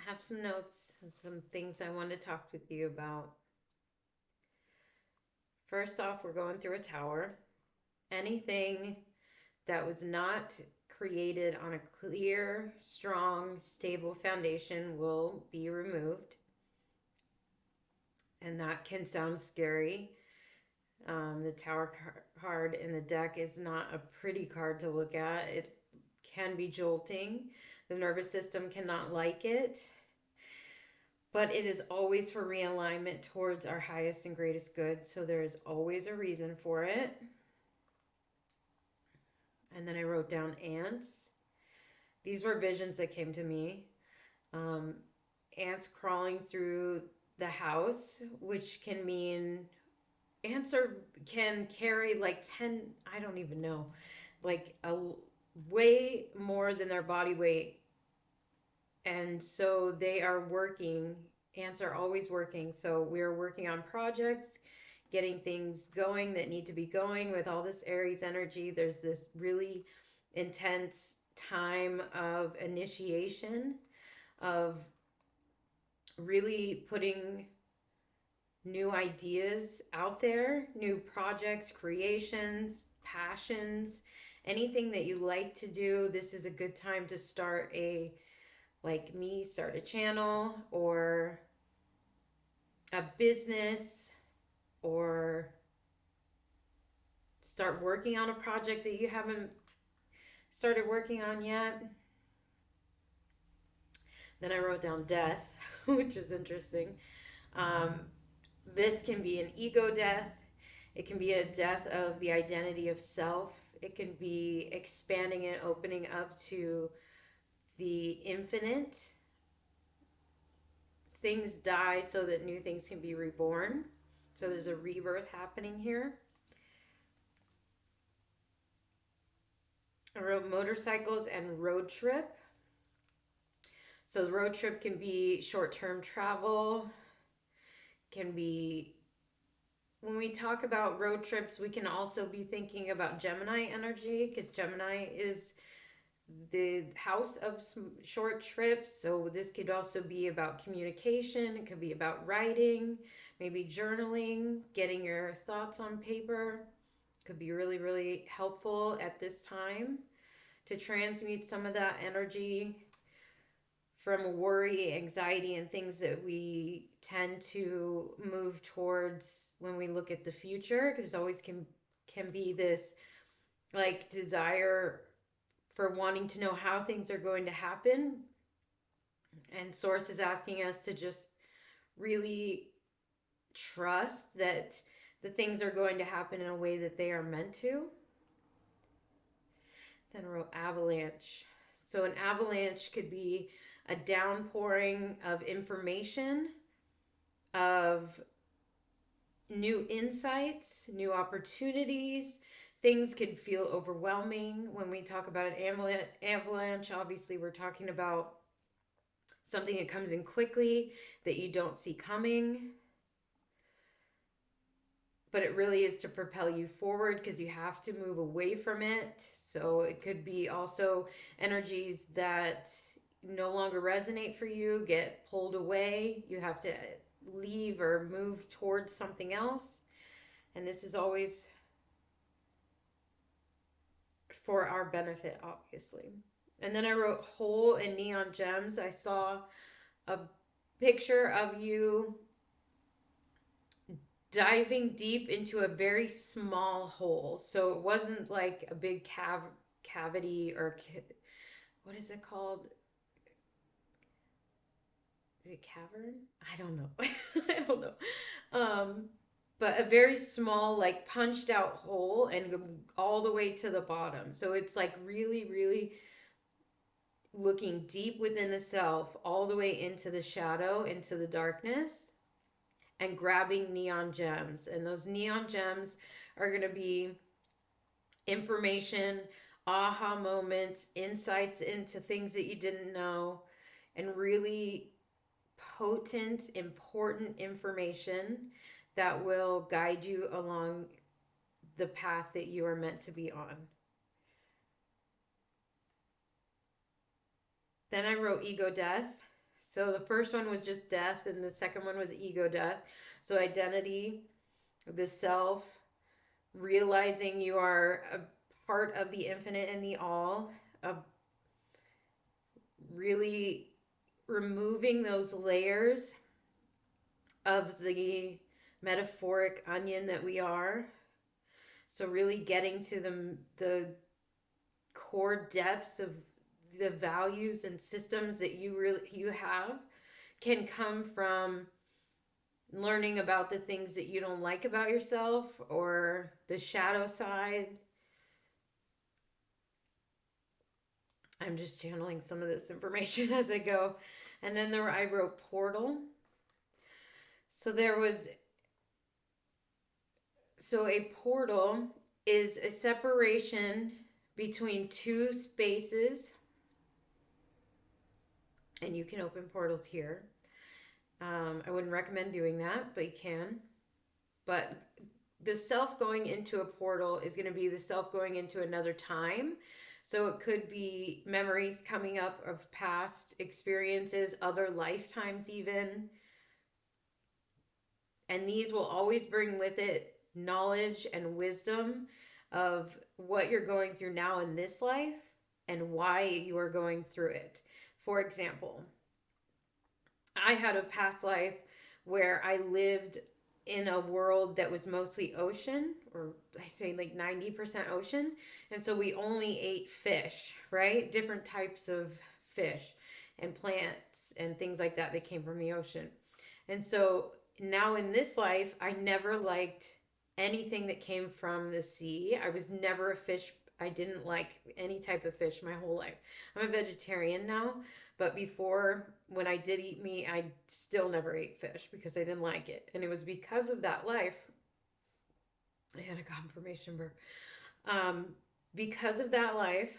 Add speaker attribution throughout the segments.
Speaker 1: I have some notes and some things I want to talk with you about. First off, we're going through a tower. Anything that was not created on a clear, strong, stable foundation will be removed. And that can sound scary. The tower card in the deck is not a pretty card to look at. It can be jolting. The nervous system cannot like it, but it is always for realignment towards our highest and greatest good. So there is always a reason for it. And then I wrote down ants. These were visions that came to me. Um, Ants crawling through the house, which can mean ants can carry like 10, I don't even know, like a way more than their body weight. And so they are working. Ants are always working. So we're working on projects, getting things going that need to be going with all this Aries energy. There's this really intense time of initiation, of really putting new ideas out there, new projects, creations, passions, anything that you like to do. This is a good time to start start a channel or a business, or start working on a project that you haven't started working on yet. Then I wrote down death, which is interesting. Um, this can be an ego death. It can be a death of the identity of self. It can be expanding and opening up to the infinite. Things die so that new things can be reborn. So there's a rebirth happening here. I wrote motorcycles and road trip. So the road trip can be short-term travel, can be, when we talk about road trips, we can also be thinking about Gemini energy, because Gemini is the house of short trips. So this could also be about communication. It could be about writing, maybe journaling, getting your thoughts on paper. Could be really, really helpful at this time to transmute some of that energy from worry, anxiety, and things that we tend to move towards when we look at the future. Because there's always can be this like desire for wanting to know how things are going to happen, and source is asking us to just really trust that the things are going to happen in a way that they are meant to. Then I wrote avalanche. So an avalanche could be a downpouring of information, of new insights, new opportunities. Things could feel overwhelming. When we talk about an avalanche, obviously we're talking about something that comes in quickly that you don't see coming. But it really is to propel you forward, because you have to move away from it. So it could be also energies that no longer resonate for you, get pulled away. You have to leave or move towards something else. And this is always for our benefit, obviously. And then I wrote hole and neon gems. I saw a picture of you diving deep into a very small hole. So it wasn't like a big cavity, or what is it called? Is it cavern? I don't know. I don't know. Um, but a very small, like punched out hole, and all the way to the bottom. So it's like really, really looking deep within the self, all the way into the shadow, into the darkness, and grabbing neon gems. And those neon gems are going to be information, aha moments, insights into things that you didn't know, and really potent, important information that will guide you along the path that you are meant to be on. Then I wrote ego death. So the first one was just death, and the second one was ego death. So identity, the self, realizing you are a part of the infinite and the all, of really removing those layers of the metaphoric onion that we are. So really getting to the core depths of the values and systems that you have can come from learning about the things that you don't like about yourself or the shadow side. I'm just channeling some of this information as I go. And then I wrote portal. So a portal is a separation between two spaces, and you can open portals here. I wouldn't recommend doing that, but you can. But the self going into a portal is going to be the self going into another time. So it could be memories coming up of past experiences, other lifetimes, even. And these will always bring with it knowledge and wisdom of what you're going through now in this life and why you are going through it. For example, I had a past life where I lived in a world that was mostly ocean, or I say like 90% ocean. And so we only ate fish, right? Different types of fish and plants and things like that that came from the ocean. And so now in this life, I never liked anything that came from the sea. I was never a fish. I didn't like any type of fish my whole life. I'm a vegetarian now, but before, when I did eat meat, I still never ate fish because I didn't like it. And it was because of that life. I had a confirmation burp. Um, because of that life,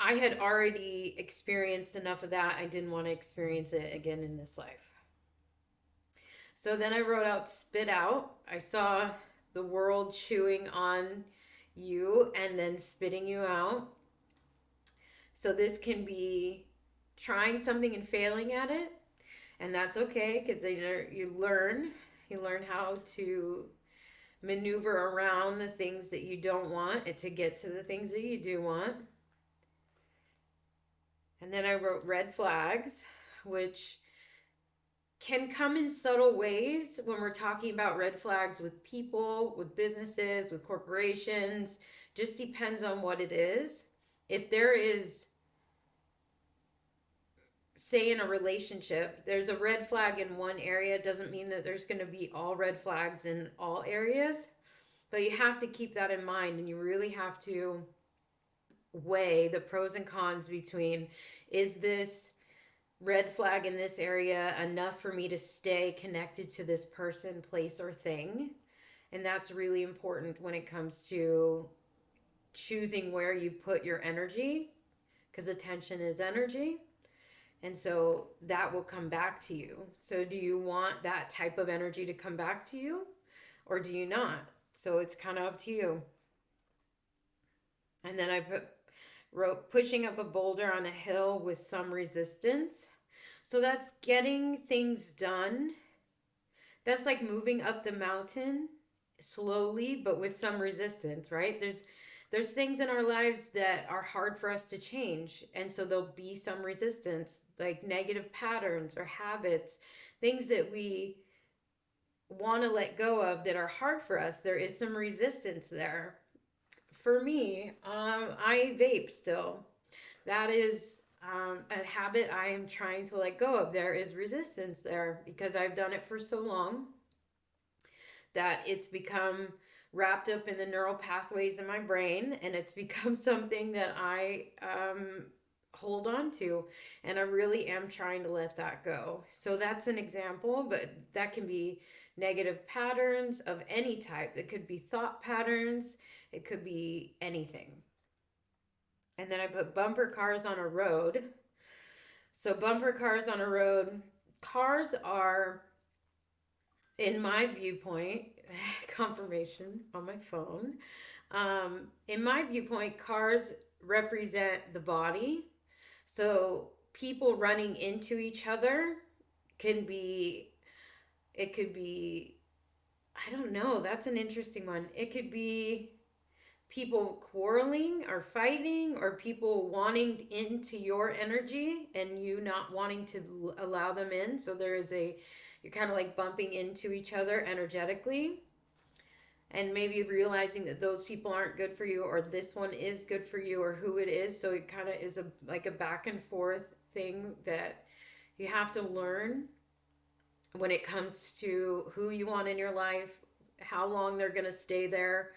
Speaker 1: I had already experienced enough of that. I didn't want to experience it again in this life. So then I wrote out spit out. I saw the world chewing on you and then spitting you out. So this can be trying something and failing at it, and that's okay because you learn how to maneuver around the things that you don't want and to get to the things that you do want. And then I wrote red flags, which can come in subtle ways when we're talking about red flags with people, with businesses, with corporations. Just depends on what it is. If there is, say, in a relationship, there's a red flag in one area, doesn't mean that there's going to be all red flags in all areas. But you have to keep that in mind, and you really have to weigh the pros and cons between, is this red flag in this area enough for me to stay connected to this person, place, or thing? And that's really important when it comes to choosing where you put your energy, because attention is energy. And so that will come back to you. So, do you want that type of energy to come back to you, or do you not? So, it's kind of up to you. And then wrote pushing up a boulder on a hill with some resistance. So that's getting things done. That's like moving up the mountain slowly but with some resistance, right? There's things in our lives that are hard for us to change, and so there'll be some resistance, like negative patterns or habits, things that we want to let go of that are hard for us. There is some resistance there. For me, I vape still. That is a habit I am trying to let go of. There is resistance there because I've done it for so long that it's become wrapped up in the neural pathways in my brain, and it's become something that I hold on to, and I really am trying to let that go. So that's an example, but that can be negative patterns of any type. It could be thought patterns, it could be anything. And then I put bumper cars on a road. So bumper cars on a road, cars are, in my viewpoint, confirmation on my phone. In my viewpoint, cars represent the body. So people running into each other can be, it could be, I don't know, that's an interesting one. It could be people quarreling or fighting, or people wanting into your energy and you not wanting to allow them in. So there is a, you're kind of like bumping into each other energetically, and maybe realizing that those people aren't good for you, or this one is good for you, or who it is. So it kind of is a like a back and forth thing that you have to learn when it comes to who you want in your life, how long they're going to stay there,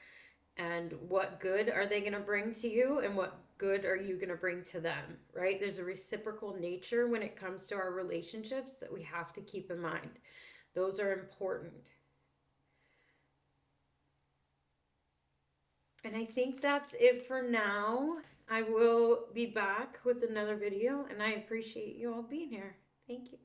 Speaker 1: and what good are they going to bring to you, and what good are you going to bring to them, right? There's a reciprocal nature when it comes to our relationships that we have to keep in mind. Those are important. And I think that's it for now. I will be back with another video, and I appreciate you all being here. Thank you.